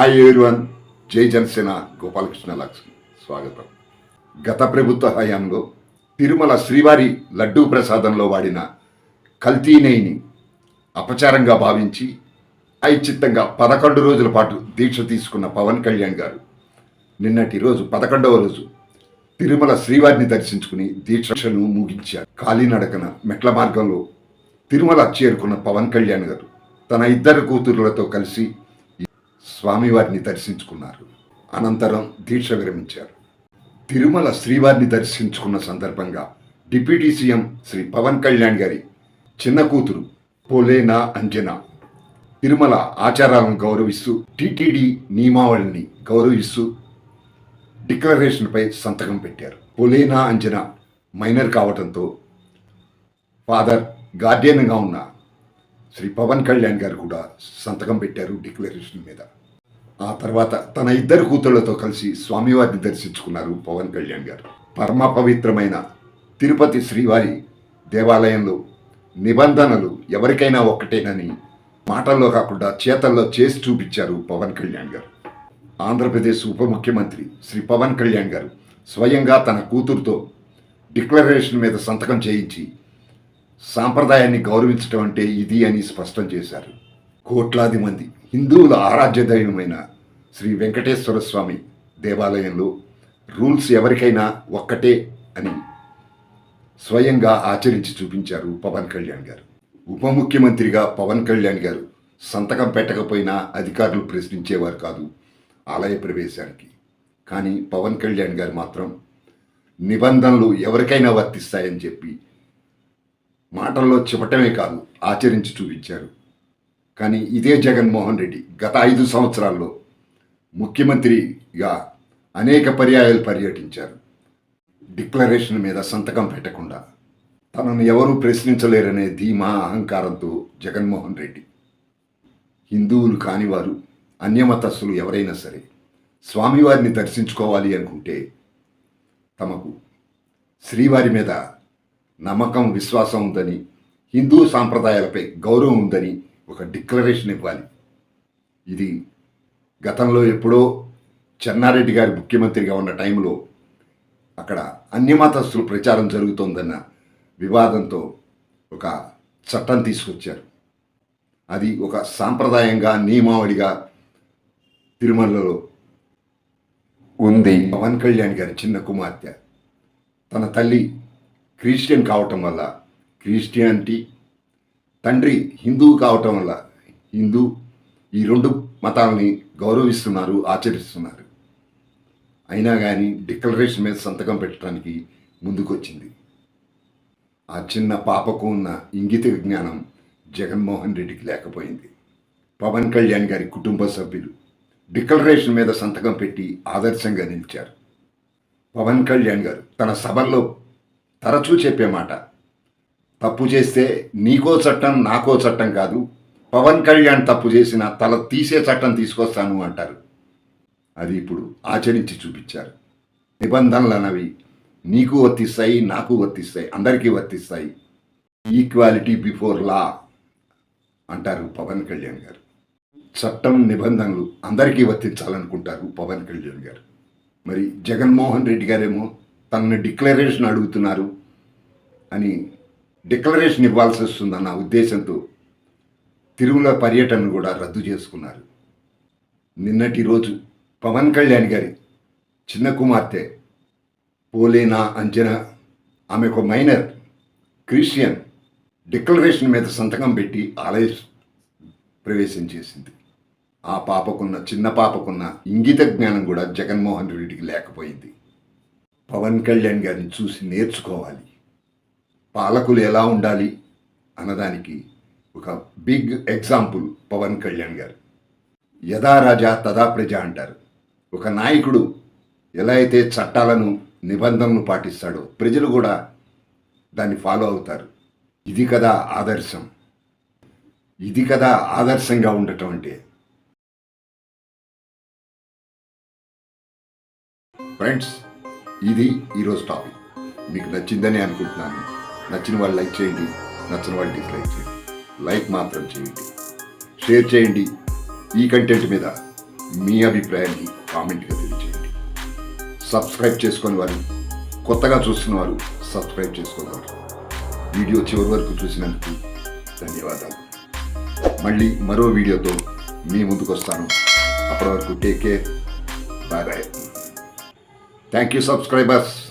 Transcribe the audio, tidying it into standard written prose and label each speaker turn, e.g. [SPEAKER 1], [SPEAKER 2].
[SPEAKER 1] Hi everyone, జై జనసేన. గోపాలకృష్ణ లక్ష్మి స్వాగతం. గత ప్రభుత్వ హయాంలో తిరుమల శ్రీవారి లడ్డూ ప్రసాదంలో వాడిన కల్తీ నెయ్యిని అపచారంగా భావించి ఐచిత్తంగా 11 రోజుల పాటు దీక్ష తీసుకున్న పవన్ కళ్యాణ్ గారు నిన్నటి రోజు 11వ రోజు తిరుమల శ్రీవారిని దర్శించుకుని దీక్షను ముగించారు. కాలినడకన మెట్ల మార్గంలో తిరుమల చేరుకున్న పవన్ కళ్యాణ్ గారు తన 2 కూతురులతో కలిసి స్వామివారిని దర్శించుకున్నారు. అనంతరం దీక్ష విరమించారు. తిరుమల శ్రీవారిని దర్శించుకున్న సందర్భంగా డిప్యూటీ సీఎం శ్రీ పవన్ కళ్యాణ్ గారి చిన్న కూతురు పోలేనా అంజన తిరుమల ఆచారాలను గౌరవిస్తూ టీటీడీ నియమావళిని గౌరవిస్తూ డిక్లరేషన్పై సంతకం పెట్టారు. పోలేనా అంజన మైనర్ కావడంతో ఫాదర్ గార్డియన్గా ఉన్న శ్రీ పవన్ కళ్యాణ్ గారు కూడా సంతకం పెట్టారు డిక్లరేషన్ మీద. ఆ తర్వాత తన 2 కూతుళ్లతో కలిసి స్వామివారిని దర్శించుకున్నారు పవన్ కళ్యాణ్ గారు. పరమ పవిత్రమైన తిరుపతి శ్రీవారి దేవాలయంలో నిబంధనలు ఎవరికైనా ఒక్కటేనని మాటల్లో కాకుండా చేతల్లో చేసి చూపించారు పవన్ కళ్యాణ్ గారు. ఆంధ్రప్రదేశ్ ఉప ముఖ్యమంత్రి శ్రీ పవన్ కళ్యాణ్ గారు స్వయంగా తన కూతురుతో డిక్లరేషన్ మీద సంతకం చేయించి సాంప్రదాయాన్ని గౌరవించడం అంటే ఇది అని స్పష్టం చేశారు. కోట్లాది మంది హిందువుల ఆరాధ్య దైవమైన శ్రీ వెంకటేశ్వర స్వామి దేవాలయంలో రూల్స్ ఎవరికైనా ఒక్కటే అని స్వయంగా ఆచరించి చూపించారు పవన్ కళ్యాణ్ గారు. ఉప ముఖ్యమంత్రిగా పవన్ కళ్యాణ్ గారు సంతకం పెట్టకపోయినా అధికారులు ప్రశ్నించేవారు కాదు ఆలయ ప్రవేశానికి. కానీ పవన్ కళ్యాణ్ గారు మాత్రం నిబంధనలు ఎవరికైనా వర్తిస్తాయని చెప్పి మాటల్లో చెప్పటమే కాదు ఆచరించి చూపించారు. కానీ ఇదే జగన్మోహన్ రెడ్డి గత 5 సంవత్సరాల్లో ముఖ్యమంత్రిగా అనేక పర్యాయాలు పర్యటించారు. డిక్లరేషన్ మీద సంతకం పెట్టకుండా తనను ఎవరూ ప్రశ్నించలేరనే ధీమా అహంకారంతో జగన్మోహన్ రెడ్డి హిందువులు కానివారు అన్యమతస్థులు ఎవరైనా సరే స్వామివారిని దర్శించుకోవాలి అనుకుంటే తమకు శ్రీవారి మీద నమ్మకం విశ్వాసం ఉందని హిందూ సాంప్రదాయాలపై గౌరవం ఉందని ఒక డిక్లరేషన్ ఇవ్వాలి. ఇది గతంలో ఎప్పుడో చెన్నారెడ్డి గారు ముఖ్యమంత్రిగా ఉన్న టైంలో అక్కడ అన్యమతస్థుల ప్రచారం జరుగుతోందన్న వివాదంతో ఒక చట్టం తీసుకొచ్చారు. అది ఒక సాంప్రదాయంగా నియమావళిగా తిరుమలలో ఉంది. పవన్ కళ్యాణ్ గారి చిన్న కుమార్తె తన తల్లి క్రిస్టియన్ కావటం వల్ల క్రిస్టియానిటీ, తండ్రి హిందువు కావటం వల్ల హిందూ, ఈ 2 మతాలని గౌరవిస్తున్నారు, ఆచరిస్తున్నారు. అయినా కానీ డిక్లరేషన్ మీద సంతకం పెట్టడానికి ముందుకొచ్చింది. ఆ చిన్న పాపకు ఉన్న ఇంగిత జ్ఞానం జగన్మోహన్ రెడ్డికి లేకపోయింది. పవన్ కళ్యాణ్ గారి కుటుంబ సభ్యులు డిక్లరేషన్ మీద సంతకం పెట్టి ఆదర్శంగా నిలిచారు. పవన్ కళ్యాణ్ గారు తన సభల్లో తరచూ చెప్పే మాట, తప్పు చేస్తే నీకో చట్టం నాకో చట్టం కాదు, పవన్ కళ్యాణ్ తప్పు చేసిన తల తీసే చట్టం తీసుకొస్తాను అంటారు. అది ఇప్పుడు ఆచరించి చూపించారు. నిబంధనలు అన్నవి నీకు వర్తిస్తాయి, నాకు వర్తిస్తాయి, అందరికీ వర్తిస్తాయి. ఈక్వాలిటీ బిఫోర్ లా అంటారు పవన్ కళ్యాణ్ గారు. చట్టం నిబంధనలు అందరికీ వర్తించాలనుకుంటారు పవన్ కళ్యాణ్ గారు. మరి జగన్మోహన్ రెడ్డి గారేమో తనని డిక్లరేషన్ అడుగుతున్నారు అని డిక్లరేషన్ ఇవ్వాల్సి వస్తుందన్న ఉద్దేశంతో తిరుమల పర్యటనను కూడా రద్దు చేసుకున్నారు. నిన్నటి రోజు పవన్ కళ్యాణ్ గారి చిన్న కుమార్తె పోలేనా అంజన, ఆమె ఒక మైనర్ క్రిస్టియన్, డిక్లరేషన్ మీద సంతకం పెట్టి ఆలయ ప్రవేశం చేసింది. ఆ పాపకున్న చిన్న పాపకున్న ఇంగిత జ్ఞానం కూడా జగన్మోహన్ రెడ్డికి లేకపోయింది. పవన్ కళ్యాణ్ గారిని చూసి నేర్చుకోవాలి. పాలకులు ఎలా ఉండాలి అన్నదానికి ఒక బిగ్ ఎగ్జాంపుల్ పవన్ కళ్యాణ్ గారు. యథా రాజా తదా ప్రజ అంటారు. ఒక నాయకుడు ఎలా అయితే చట్టాలను నిబంధనలు పాటిస్తాడో ప్రజలు కూడా దాన్ని ఫాలో అవుతారు. ఇది కదా ఆదర్శం. ఇది కదా ఆదర్శంగా ఉండటం అంటే. ఫ్రెండ్స్, ఇది ఈరోజు టాపిక్. మీకు నచ్చిందని అనుకుంటున్నాను. నచ్చిన వాళ్ళు లైక్ చేయండి, నచ్చిన వాళ్ళు డిస్లైక్ చేయండి. లైక్ మాత్రం చేయండి, షేర్ చేయండి. ఈ కంటెంట్ మీద మీ అభిప్రాయాన్ని కామెంట్గా తెలియజేయండి. సబ్స్క్రైబ్ చేసుకుని వారు, కొత్తగా చూస్తున్న వారు సబ్స్క్రైబ్ చేసుకోగలరు. వీడియో చివరి వరకు చూసినందుకు ధన్యవాదాలు. మళ్ళీ మరో వీడియోతో మీ ముందుకు వస్తాను. అప్పటి వరకు take care. Bye bye. Thank you subscribers.